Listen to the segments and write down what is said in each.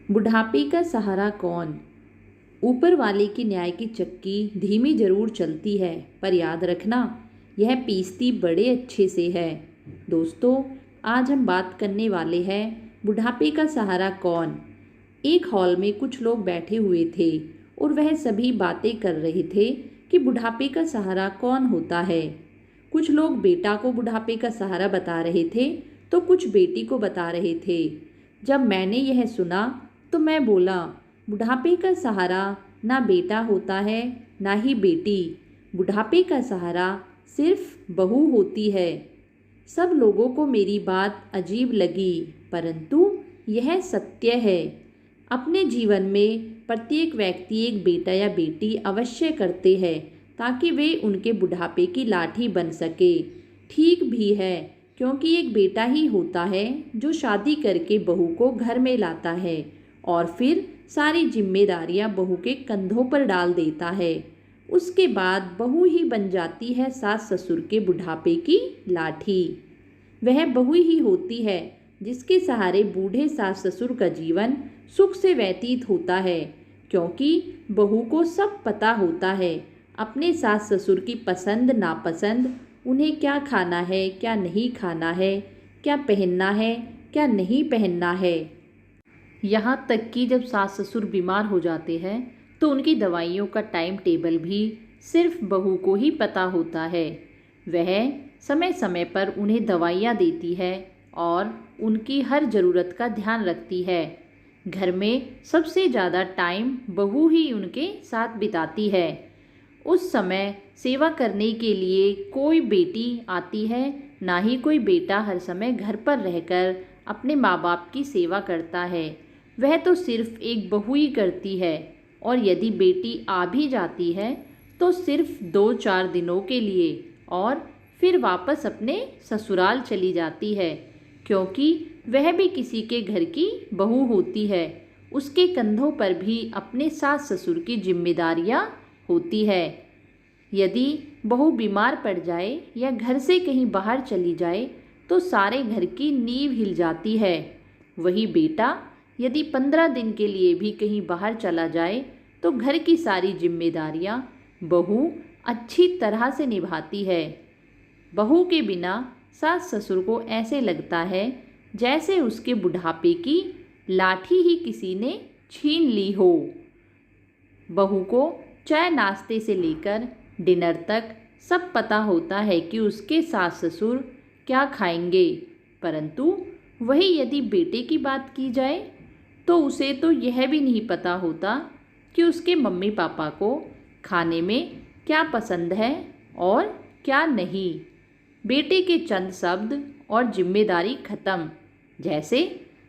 बुढ़ापे का सहारा कौन। ऊपर वाले की न्याय की चक्की धीमी जरूर चलती है, पर याद रखना यह पीसती बड़े अच्छे से है। दोस्तों, आज हम बात करने वाले हैं बुढ़ापे का सहारा कौन। एक हॉल में कुछ लोग बैठे हुए थे और वह सभी बातें कर रहे थे कि बुढ़ापे का सहारा कौन होता है। कुछ लोग बेटा को बुढ़ापे का सहारा बता रहे थे तो कुछ बेटी को बता रहे थे। जब मैंने यह सुना तो मैं बोला, बुढ़ापे का सहारा ना बेटा होता है ना ही बेटी। बुढ़ापे का सहारा सिर्फ बहू होती है। सब लोगों को मेरी बात अजीब लगी, परंतु यह सत्य है। अपने जीवन में प्रत्येक व्यक्ति एक बेटा या बेटी अवश्य करते हैं ताकि वे उनके बुढ़ापे की लाठी बन सके। ठीक भी है, क्योंकि एक बेटा ही होता है जो शादी करके बहू को घर में लाता है और फिर सारी जिम्मेदारियां बहू के कंधों पर डाल देता है। उसके बाद बहू ही बन जाती है सास ससुर के बुढ़ापे की लाठी। वह बहू ही होती है जिसके सहारे बूढ़े सास ससुर का जीवन सुख से व्यतीत होता है, क्योंकि बहू को सब पता होता है, अपने सास ससुर की पसंद नापसंद, उन्हें क्या खाना है क्या नहीं खाना है, क्या पहनना है क्या नहीं पहनना है। यहाँ तक कि जब सास ससुर बीमार हो जाते हैं तो उनकी दवाइयों का टाइम टेबल भी सिर्फ बहू को ही पता होता है। वह समय समय पर उन्हें दवाइयाँ देती है और उनकी हर ज़रूरत का ध्यान रखती है। घर में सबसे ज़्यादा टाइम बहू ही उनके साथ बिताती है। उस समय सेवा करने के लिए कोई बेटी आती है, ना ही कोई बेटा हर समय घर पर रहकर अपने माँ बाप की सेवा करता है। वह तो सिर्फ एक बहू ही करती है, और यदि बेटी आ भी जाती है तो सिर्फ 2-4 दिनों के लिए और फिर वापस अपने ससुराल चली जाती है, क्योंकि वह भी किसी के घर की बहू होती है। उसके कंधों पर भी अपने सास ससुर की जिम्मेदारियां होती है। यदि बहू बीमार पड़ जाए या घर से कहीं बाहर चली जाए तो सारे घर की नींव हिल जाती है। वही बेटा यदि 15 दिन के लिए भी कहीं बाहर चला जाए तो घर की सारी जिम्मेदारियां बहू अच्छी तरह से निभाती है। बहू के बिना सास ससुर को ऐसे लगता है जैसे उसके बुढ़ापे की लाठी ही किसी ने छीन ली हो। बहू को चाय नाश्ते से लेकर डिनर तक सब पता होता है कि उसके सास ससुर क्या खाएंगे, परंतु वही यदि बेटे की बात की जाए तो उसे तो यह भी नहीं पता होता कि उसके मम्मी पापा को खाने में क्या पसंद है और क्या नहीं। बेटे के चंद शब्द और जिम्मेदारी खत्म, जैसे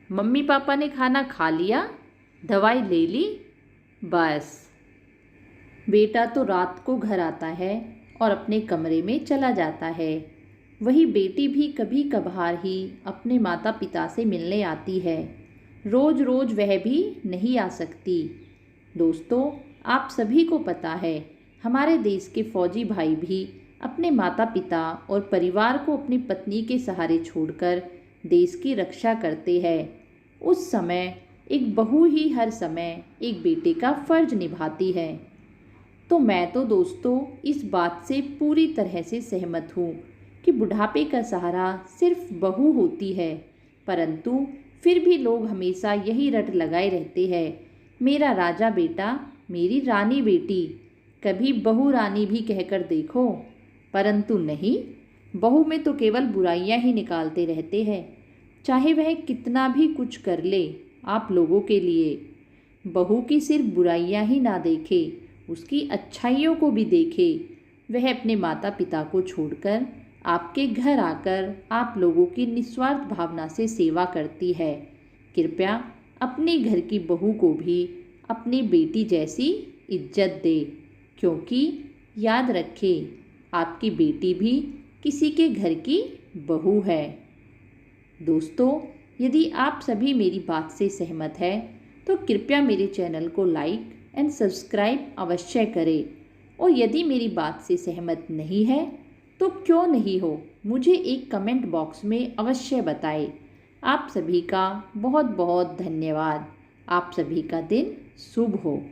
मम्मी पापा ने खाना खा लिया, दवाई ले ली, बस। बेटा तो रात को घर आता है और अपने कमरे में चला जाता है। वही बेटी भी कभी कभार ही अपने माता पिता से मिलने आती है। रोज़ रोज़ वह भी नहीं आ सकती। दोस्तों, आप सभी को पता है, हमारे देश के फौजी भाई भी अपने माता पिता और परिवार को अपनी पत्नी के सहारे छोड़कर देश की रक्षा करते हैं। उस समय एक बहू ही हर समय एक बेटे का फर्ज निभाती है। तो मैं तो दोस्तों इस बात से पूरी तरह से सहमत हूँ कि बुढ़ापे का सहारा सिर्फ बहू होती है, परंतु फिर भी लोग हमेशा यही रट लगाए रहते हैं, मेरा राजा बेटा, मेरी रानी बेटी। कभी बहू रानी भी कहकर देखो, परंतु नहीं, बहू में तो केवल बुराइयां ही निकालते रहते हैं, चाहे वह कितना भी कुछ कर ले आप लोगों के लिए। बहू की सिर्फ बुराइयां ही ना देखे, उसकी अच्छाइयों को भी देखे। वह अपने माता पिता को छोड़कर आपके घर आकर आप लोगों की निस्वार्थ भावना से सेवा करती है। कृपया अपने घर की बहू को भी अपनी बेटी जैसी इज्जत दे, क्योंकि याद रखें, आपकी बेटी भी किसी के घर की बहू है। दोस्तों, यदि आप सभी मेरी बात से सहमत हैं तो कृपया मेरे चैनल को लाइक एंड सब्सक्राइब अवश्य करें, और यदि मेरी बात से सहमत नहीं है तो क्यों नहीं हो, मुझे एक कमेंट बॉक्स में अवश्य बताएं। आप सभी का बहुत बहुत धन्यवाद। आप सभी का दिन शुभ हो।